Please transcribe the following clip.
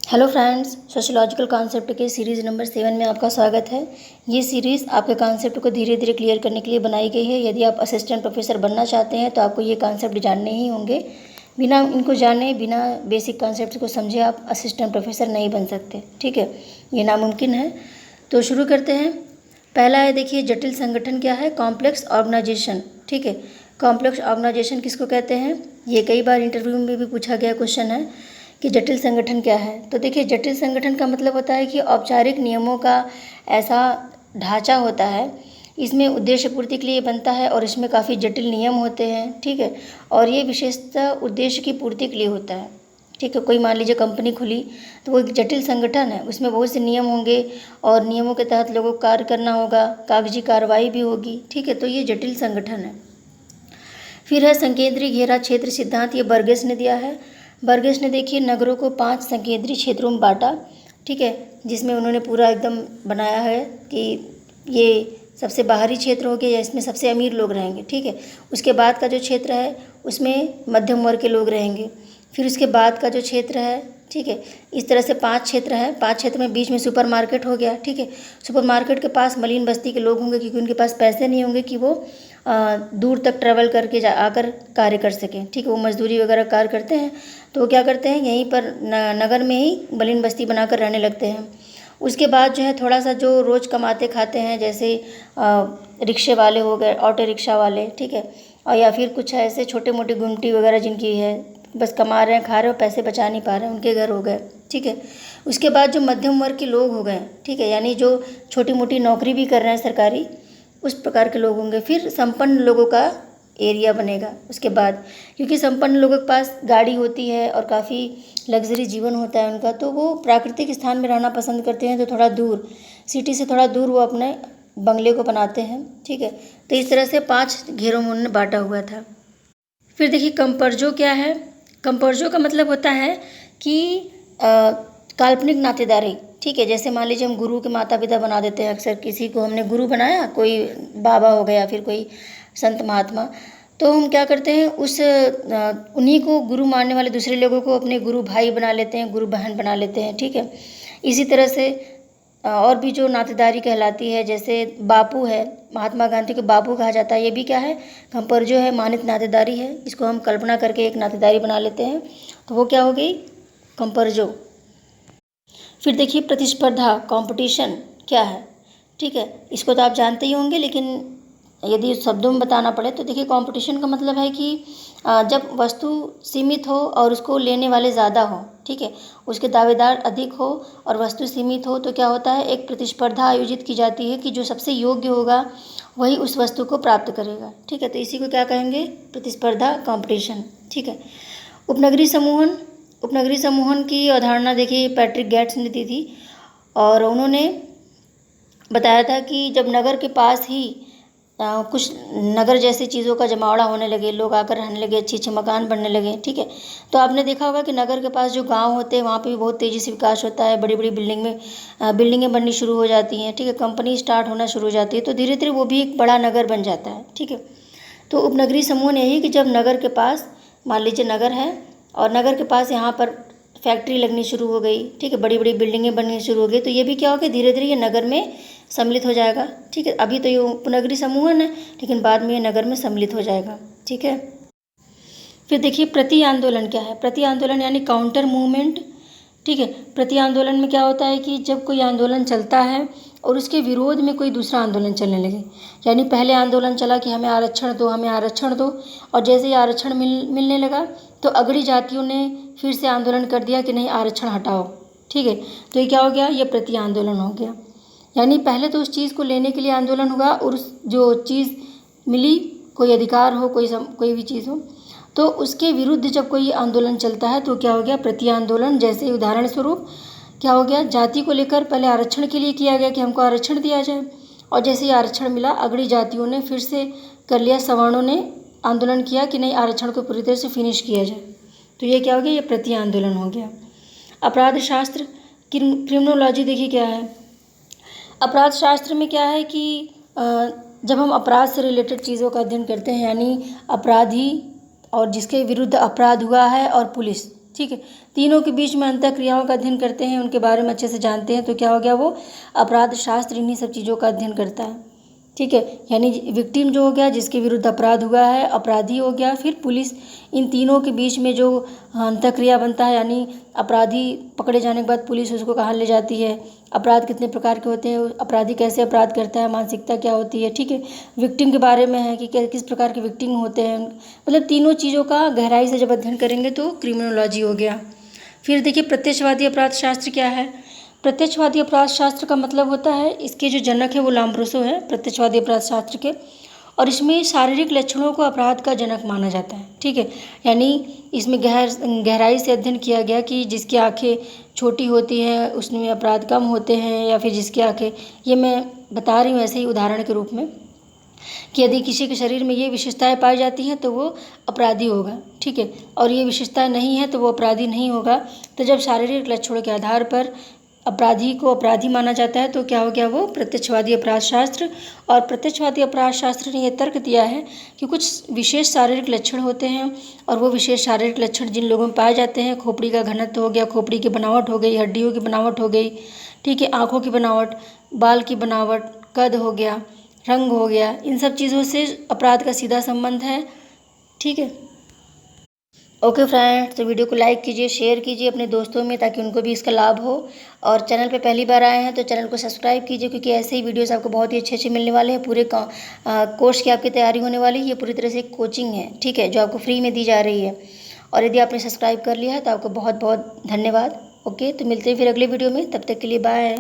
Hello friends, sociological concept के series number 7 में आपका स्वागत है। ये सीरीज़ आपके कॉन्सेप्ट को धीरे धीरे क्लियर करने के लिए बनाई गई है। यदि आप असिस्टेंट प्रोफेसर बनना चाहते हैं तो आपको ये कॉन्सेप्ट जानने ही होंगे। बिना इनको जाने, बिना बेसिक कॉन्सेप्ट को समझे आप असिस्टेंट प्रोफेसर नहीं बन सकते। ठीक है, ये नामुमकिन है। तो शुरू करते हैं। पहला है, देखिए, जटिल संगठन क्या है? Complex organisation. ठीक है, कॉम्प्लेक्स ऑर्गेनाइजेशन किसको कहते हैं? ये कई बार इंटरव्यू में भी पूछा गया क्वेश्चन है कि जटिल संगठन क्या है। तो देखिए, जटिल संगठन का मतलब होता है कि औपचारिक नियमों का ऐसा ढांचा होता है, इसमें उद्देश्य पूर्ति के लिए बनता है और इसमें काफ़ी जटिल नियम होते हैं। ठीक है, और ये विशेषतः उद्देश्य की पूर्ति के लिए होता है। ठीक है, कोई मान लीजिए कंपनी खुली तो वो एक जटिल संगठन है, उसमें बहुत से नियम होंगे और नियमों के तहत लोगों को कार्य करना होगा, कागजी कार्रवाई भी होगी। ठीक है, तो ये जटिल संगठन है। फिर है संकेंद्रीय घेरा क्षेत्र सिद्धांत। ये बर्गेस ने दिया है। बर्गेस ने, देखिए, नगरों को 5 संकेंद्रीय क्षेत्रों में बांटा। ठीक है, जिसमें उन्होंने पूरा एकदम बनाया है कि ये सबसे बाहरी क्षेत्र हो गया या इसमें सबसे अमीर लोग रहेंगे। ठीक है, उसके बाद का जो क्षेत्र है उसमें मध्यम वर्ग के लोग रहेंगे। फिर उसके बाद का जो क्षेत्र है, ठीक है, इस तरह से 5 क्षेत्र है। 5 क्षेत्र में बीच में सुपर मार्केट हो गया। ठीक है, सुपर मार्केट के पास मलिन बस्ती के लोग होंगे क्योंकि उनके पास पैसे नहीं होंगे कि वो दूर तक ट्रैवल करके आकर कार्य कर सकें। ठीक है, वो मजदूरी वगैरह कार्य करते हैं तो वो क्या करते हैं, यहीं पर नगर में ही मलिन बस्ती बनाकर रहने लगते हैं। उसके बाद जो है थोड़ा सा जो रोज़ कमाते खाते हैं, जैसे रिक्शे वाले हो गए, ऑटो रिक्शा वाले। ठीक है, और या फिर कुछ ऐसे छोटे मोटे गुमटी वगैरह जिनकी है, बस कमा रहे हैं, खा रहे हो, पैसे बचा नहीं पा रहे हैं, उनके घर हो गए। ठीक है, उसके बाद जो मध्यम वर्ग के लोग हो गए, ठीक है, यानी जो छोटी मोटी नौकरी भी कर रहे हैं सरकारी, उस प्रकार के लोग होंगे। फिर संपन्न लोगों का एरिया बनेगा उसके बाद, क्योंकि संपन्न लोगों के पास गाड़ी होती है और काफ़ी लग्जरी जीवन होता है उनका, तो वो प्राकृतिक स्थान में रहना पसंद करते हैं। तो थोड़ा दूर, सिटी से थोड़ा दूर वो अपने बंगले को बनाते हैं। ठीक है, तो इस तरह से 5 घेरों में उन्होंने बांटा हुआ था। फिर देखिए, कंपर्जो क्या है? कंपर्जो का मतलब होता है कि काल्पनिक नातेदारी। ठीक है, जैसे मान लीजिए हम गुरु के माता पिता बना देते हैं, अक्सर किसी को हमने गुरु बनाया, कोई बाबा हो गया, फिर कोई संत महात्मा, तो हम क्या करते हैं, उन्हीं को गुरु मानने वाले दूसरे लोगों को अपने गुरु भाई बना लेते हैं, गुरु बहन बना लेते हैं। ठीक है, इसी तरह से और भी जो नातेदारी कहलाती है, जैसे बापू है, महात्मा गांधी को बापू कहा जाता है, ये भी क्या है, कंपर्जो है, मानित नातेदारी है। इसको हम कल्पना करके एक नातेदारी बना लेते हैं, तो वो क्या हो गई, कंपर्जो। फिर देखिए, प्रतिस्पर्धा, कंपटीशन क्या है? ठीक है, इसको तो आप जानते ही होंगे, लेकिन यदि शब्दों में बताना पड़े तो देखिए, कंपटीशन का मतलब है कि जब वस्तु सीमित हो और उसको लेने वाले ज़्यादा हो, ठीक है, उसके दावेदार अधिक हो और वस्तु सीमित हो, तो क्या होता है, एक प्रतिस्पर्धा आयोजित की जाती है कि जो सबसे योग्य होगा वही उस वस्तु को प्राप्त करेगा। ठीक है, तो इसी को क्या कहेंगे, प्रतिस्पर्धा, कंपटीशन। ठीक है, उपनगरीय समूहन। उपनगरीय समूहन की अवधारणा देखिए पैट्रिक गेट्स ने दी थी, और उन्होंने बताया था कि जब नगर के पास ही कुछ नगर जैसी चीज़ों का जमावड़ा होने लगे, लोग आकर रहने लगे, अच्छे अच्छे मकान बनने लगे। ठीक है, तो आपने देखा होगा कि नगर के पास जो गांव होते हैं वहाँ पे भी बहुत तेज़ी से विकास होता है, बड़ी बड़ी बिल्डिंगें बननी शुरू हो जाती हैं। ठीक है, कंपनी स्टार्ट होना शुरू हो जाती है, तो धीरे धीरे वो भी एक बड़ा नगर बन जाता है। ठीक है, तो उपनगरीय समूह यही कि जब नगर के पास, मान लीजिए नगर है और नगर के पास यहाँ पर फैक्ट्री लगनी शुरू हो गई, ठीक है, बड़ी बड़ी बिल्डिंगें बननी शुरू हो गई, तो ये भी क्या हो गया, धीरे धीरे ये नगर में सम्मिलित हो जाएगा। ठीक है, अभी तो ये उपनगरीय समूहन है, लेकिन बाद में ये नगर में सम्मिलित हो जाएगा। ठीक है, फिर देखिए, प्रति आंदोलन क्या है? प्रति आंदोलन यानी काउंटर मूवमेंट। ठीक है, प्रति आंदोलन में क्या होता है कि जब कोई आंदोलन चलता है और उसके विरोध में कोई दूसरा आंदोलन चलने लगे, यानी पहले आंदोलन चला कि हमें आरक्षण दो, हमें आरक्षण दो, और जैसे ही आरक्षण मिलने लगा तो अगड़ी जातियों ने फिर से आंदोलन कर दिया कि नहीं, आरक्षण हटाओ। ठीक है, तो ये क्या हो गया, ये प्रति आंदोलन हो गया। यानी पहले तो उस चीज़ को लेने के लिए आंदोलन होगा और उस जो चीज़ मिली, कोई अधिकार हो, कोई भी चीज़ हो, तो उसके विरुद्ध जब कोई आंदोलन चलता है तो क्या हो गया, प्रति आंदोलन। जैसे उदाहरण स्वरूप क्या हो गया, जाति को लेकर पहले आरक्षण के लिए किया गया कि हमको आरक्षण दिया जाए, और जैसे ही आरक्षण मिला अगड़ी जातियों ने फिर से कर लिया, सवर्णों ने आंदोलन किया कि नहीं, आरक्षण को पूरी तरह से फिनिश किया जाए, तो ये क्या हो गया, ये प्रति आंदोलन हो गया। अपराध शास्त्र, क्रिमिनोलॉजी देखिए क्या है। अपराध शास्त्र में क्या है कि जब हम अपराध से रिलेटेड चीज़ों का अध्ययन करते हैं, यानी अपराधी और जिसके विरुद्ध अपराध हुआ है और पुलिस, ठीक है। तीनों के बीच में अंतः क्रियाओं का अध्ययन करते हैं, उनके बारे में अच्छे से जानते हैं, तो क्या हो गया, वो अपराध शास्त्र इन्हीं सब चीज़ों का अध्ययन करता है। ठीक है, यानी विक्टिम जो हो गया, जिसके विरुद्ध अपराध हुआ है, अपराधी हो गया, फिर पुलिस, इन तीनों के बीच में जो अंतःक्रिया बनता है, यानी अपराधी पकड़े जाने के बाद पुलिस उसको कहाँ ले जाती है, अपराध कितने प्रकार के होते हैं, अपराधी कैसे अपराध करता है, मानसिकता क्या होती है। ठीक है, विक्टिम के बारे में है कि किस प्रकार के विक्टिम होते हैं, मतलब तीनों चीज़ों का गहराई से जब अध्ययन करेंगे तो क्रिमिनोलॉजी हो गया। फिर देखिए प्रत्यक्षवादी अपराध शास्त्र क्या है। प्रत्यक्षवादी अपराध शास्त्र का मतलब होता है, इसके जो जनक है वो लाम्ब्रोसो है प्रत्यक्षवादी अपराध शास्त्र के, और इसमें शारीरिक लक्षणों को अपराध का जनक माना जाता है। ठीक है, यानी इसमें गहराई से अध्ययन किया गया कि जिसकी आंखें छोटी होती हैं उसमें अपराध कम होते हैं, या फिर जिसकी आंखें, ये मैं बता रही हूँ ऐसे ही उदाहरण के रूप में, कि यदि किसी के शरीर में ये विशेषताएं पाई जाती हैं तो वो अपराधी होगा। ठीक है, और ये विशेषताएं नहीं है तो वो अपराधी नहीं होगा। तो जब शारीरिक लक्षणों के आधार पर अपराधी को अपराधी माना जाता है तो क्या हो गया, वो प्रत्यक्षवादी अपराध शास्त्र। और प्रत्यक्षवादी अपराध शास्त्र ने यह तर्क दिया है कि कुछ विशेष शारीरिक लक्षण होते हैं, और वो विशेष शारीरिक लक्षण जिन लोगों में पाए जाते हैं, खोपड़ी का घनत्व हो गया, खोपड़ी की बनावट हो गई, हड्डियों की बनावट हो गई, ठीक है, आँखों की बनावट, बाल की बनावट, कद हो गया, रंग हो गया, इन सब चीज़ों से अपराध का सीधा संबंध है। ठीक है, ओके फ्रेंड्स, तो वीडियो को लाइक कीजिए, शेयर कीजिए अपने दोस्तों में, ताकि उनको भी इसका लाभ हो। और चैनल पे पहली बार आए हैं तो चैनल को सब्सक्राइब कीजिए, क्योंकि ऐसे ही वीडियोस आपको बहुत ही अच्छे अच्छे मिलने वाले हैं। पूरे कोर्स की आपकी तैयारी होने वाली है, ये पूरी तरह से कोचिंग है, ठीक है, जो आपको फ्री में दी जा रही है। और यदि आपने सब्सक्राइब कर लिया है तो आपको बहुत बहुत धन्यवाद। ओके, तो मिलते हैं फिर अगले वीडियो में, तब तक के लिए बाय।